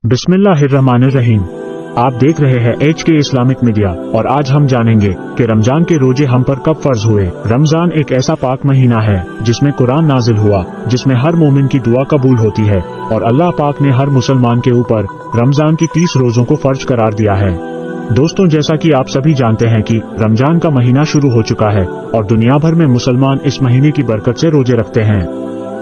बिस्मिल्लाहिर्रहमानिर्रहीम। आप देख रहे हैं HK इस्लामिक मीडिया और आज हम जानेंगे कि रमजान के रोजे हम पर कब फर्ज हुए। रमजान एक ऐसा पाक महीना है जिसमें कुरान नाजिल हुआ, जिसमें हर मोमिन की दुआ कबूल होती है और अल्लाह पाक ने हर मुसलमान के ऊपर रमजान की 30 रोजों को फर्ज करार दिया है। दोस्तों, जैसा कि आप सभी जानते हैं कि रमजान का महीना शुरू हो चुका है और दुनिया भर में मुसलमान इस महीने की बरकत से रोजे रखते हैं।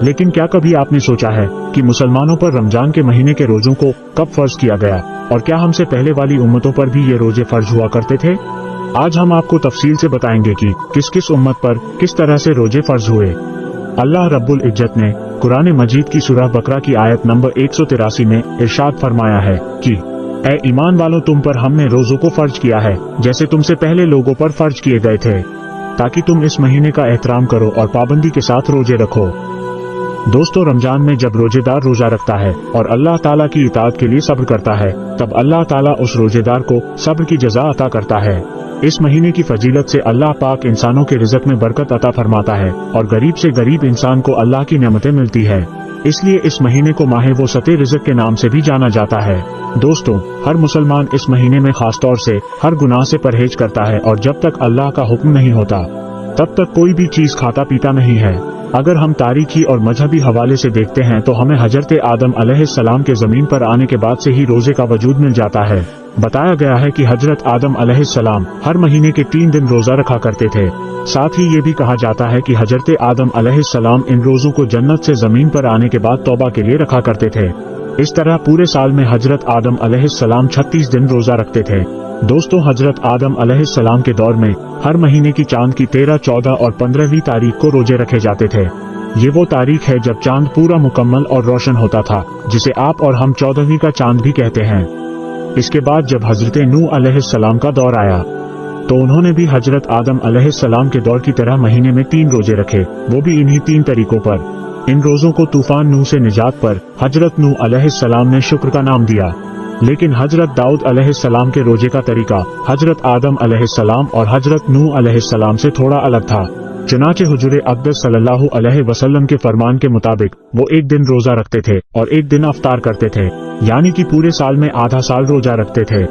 लेकिन क्या कभी आपने सोचा है कि मुसलमानों पर रमजान के महीने के रोजों को कब फर्ज किया गया और क्या हमसे पहले वाली उम्मतों पर भी ये रोजे फर्ज हुआ करते थे? आज हम आपको तफसील से बताएंगे कि किस किस उम्मत पर किस तरह से रोजे फर्ज हुए। अल्लाह रब्बुल इज्जत ने कुरान मजीद की सूरह बकरा की आयत नंबर 183 में इरशाद फरमाया है कि ऐ ईमान वालों, तुम पर हमने रोजों को फर्ज किया है जैसे तुमसे पहले लोगों पर फर्ज किए गए थे, ताकि तुम इस महीने का एहतराम करो और पाबंदी के साथ रोजे रखो। दोस्तों, रमजान में जब रोजेदार रोजा रखता है और अल्लाह ताला की इताअत के लिए सब्र करता है, तब अल्लाह ताला उस रोजेदार को सब्र की जज़ा अता करता है। इस महीने की फजीलत से अल्लाह पाक इंसानों के रिज़्क़ में बरकत अता फरमाता है और गरीब से गरीब इंसान को अल्लाह की नेमतें मिलती है। इसलिए इस महीने को माह वसते रिज़्क़ के नाम से भी जाना जाता है। दोस्तों, हर मुसलमान इस महीने में खास तौर से हर गुनाह से परहेज करता है और जब तक अल्लाह का हुक्म नहीं होता तब तक कोई भी चीज खाता पीता नहीं है। अगर हम तारीखी और मजहबी हवाले से देखते हैं तो हमें हजरत आदम अलैहिस्सलाम के जमीन पर आने के बाद से ही रोजे का वजूद मिल जाता है। बताया गया है कि हजरत आदम अलैहिस्सलाम हर महीने के 3 दिन रोजा रखा करते थे। साथ ही ये भी कहा जाता है कि हजरत आदम अलैहिस्सलाम इन रोजों को जन्नत से जमीन पर आने के बाद तौबा के लिए रखा करते थे। इस तरह पूरे साल में हजरत आदम अलैहिस्सलाम 36 दिन रोजा रखते थे। दोस्तों, हजरत आदम अलैहिस्सलाम के दौर में हर महीने की चांद की 13, 14 और 15वीं तारीख को रोजे रखे जाते थे। ये वो तारीख है जब चांद पूरा मुकम्मल और रोशन होता था, जिसे आप और हम 14वीं का चांद भी कहते हैं। इसके बाद जब हजरत नूह अलैहिस्सलाम का दौर आया तो उन्होंने भी हजरत आदम अलैहिस्सलाम के दौर की तरह महीने में 3 रोजे रखे, वो भी इन्हीं 3 तरीकों पर। इन रोजों को तूफान नूह से निजात पर हजरत नूह अलैहिस्सलाम ने शुक्र का नाम दिया। लेकिन हजरत दाऊद अलैहिस्सलाम के रोजे का तरीका हजरत आदम अलैहिस्सलाम और हजरत नूह अलैहिस्सलाम से थोड़ा अलग था। चुनाचे हुजूर अक़दस सल्लल्लाहु अलैहि वसल्लम के फरमान के मुताबिक वो एक दिन रोजा रखते थे और एक दिन अफ्तार करते थे, यानी कि पूरे साल में आधा साल रोजा रखते थे।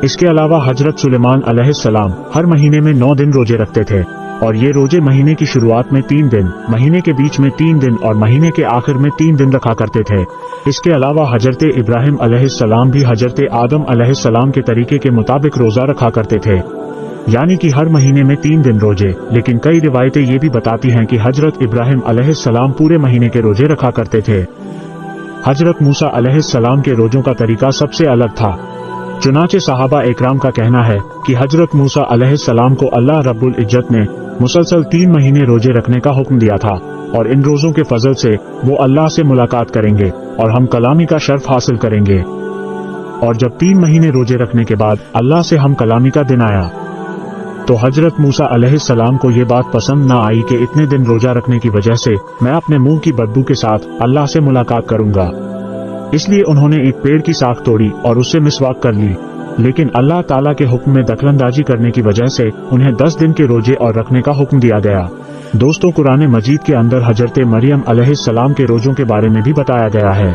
इसके अलावा हजरत सुलेमान अलैहिस्सलाम हर महीने में 9 दिन रोजे रखते थे और ये रोजे महीने की शुरुआत में 3 दिन, महीने के बीच में 3 दिन और महीने के आखिर में 3 दिन रखा करते थे। इसके अलावा हजरत इब्राहिम अलैहिस्सलाम भी हजरत आदम अलैहिस्सलाम के तरीके के मुताबिक रोजा रखा करते थे, यानी कि हर महीने में 3 दिन रोजे। लेकिन कई रिवायतें ये भी बताती हैं कि हजरत इब्राहिम अलैहिस्सलाम पूरे महीने के रोजे रखा करते थे। हजरत मूसा अलैहिस्सलाम के रोजों का तरीका सबसे अलग था। चुनाचे सहाबा इकराम का कहना है कि हजरत मूसा अलैहिस्सलाम को अल्लाह रब्बुल इज्जत ने मुसलसल 3 महीने रोजे रखने का हुक्म दिया था और इन रोजों के फजल से वो अल्लाह से मुलाकात करेंगे और हम कलामी का शर्फ हासिल करेंगे। और जब 3 महीने रोजे रखने के बाद अल्लाह से हम कलामी का दिन आया तो हजरत मूसा अलैहिस्सलाम को ये बात पसंद न आई कि इतने दिन रोजा रखने की वजह से मैं अपने मुंह की बदबू के साथ अल्लाह से मुलाकात करूंगा। इसलिए उन्होंने एक पेड़ की साख तोड़ी और उससे मिसवाक कर ली। लेकिन अल्लाह ताला के हुक्म में दखलंदाजी करने की वजह से उन्हें 10 दिन के रोजे और रखने का हुक्म दिया गया। दोस्तों, कुरान मजीद के अंदर हजरत मरियम अलैहिस्सलाम के रोजों के बारे में भी बताया गया है।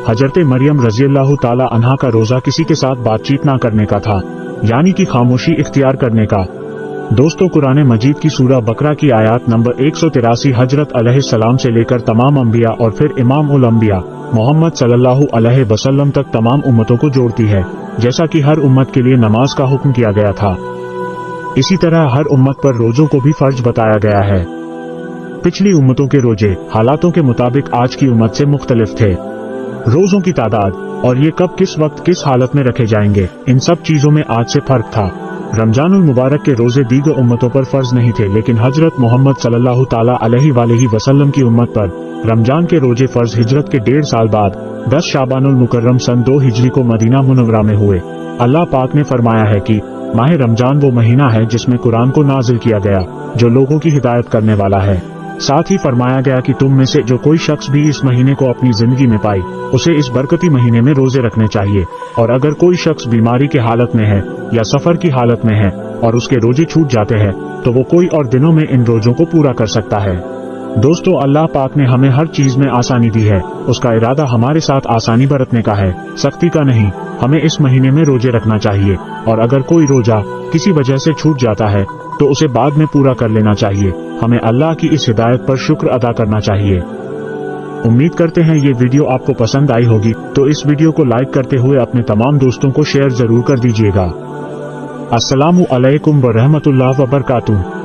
हजरत मरियम रज़ियल्लाहु ताला अन्हा का रोजा किसी के साथ बातचीत ना करने का था, यानी कि खामोशी इख्तियार करने का। दोस्तों, कुरान मजीद की सूरह बकरा की आयत नंबर 183 हजरत अलैहिस्सलाम से लेकर तमाम अंबिया और फिर इमाम उल अंबिया मोहम्मद सल्लल्लाहु अलैहि वसल्लम तक तमाम उम्मतों को जोड़ती है, जैसा कि हर उम्मत के लिए नमाज का हुक्म किया गया था। इसी तरह हर उम्मत पर रोजों को भी फर्ज बताया गया है। पिछली उम्मतों के रोजे हालातों के मुताबिक आज की उम्मत से मुख्तलिफ थे। रोजों की तादाद और ये कब किस वक्त किस हालत में रखे जाएंगे, इन सब चीजों में आज से फर्क था। रमजानुल मुबारक के रोजे दीगर उम्मतों पर फर्ज नहीं थे, लेकिन हजरत मोहम्मद सल्लल्लाहु ताला अलैहि वसल्लम की उम्मत पर रमजान के रोजे फर्ज हिजरत के 1.5 साल बाद 10 शाबानुल मुकर्रम सन 2 हिजरी को मदीना मुनव्वरा में हुए। अल्लाह पाक ने फरमाया है कि माह रमजान वो महीना है जिसमें कुरान को नाजिल किया गया, जो लोगों की हिदायत करने वाला है। साथ ही फरमाया गया कि तुम में से जो कोई शख्स भी इस महीने को अपनी जिंदगी में पाए, उसे इस बरकती महीने में रोजे रखने चाहिए। और अगर कोई शख्स बीमारी की हालत में है या सफर की हालत में है और उसके रोजे छूट जाते हैं तो वो कोई और दिनों में इन रोजों को पूरा कर सकता है। दोस्तों, अल्लाह पाक ने हमें हर चीज में आसानी दी है। उसका इरादा हमारे साथ आसानी बरतने का है, सख्ती का नहीं। हमें इस महीने में रोजे रखना चाहिए, और अगर कोई रोजा किसी वजह से छूट जाता है तो उसे बाद में पूरा कर लेना चाहिए। हमें अल्लाह की इस हिदायत पर शुक्र अदा करना चाहिए। उम्मीद करते हैं ये वीडियो आपको पसंद आई होगी, तो इस वीडियो को लाइक करते हुए अपने तमाम दोस्तों को शेयर जरूर कर दीजिएगा। अस्सलामु अलैकुम व रहमतुल्लाह व बरकातुहू।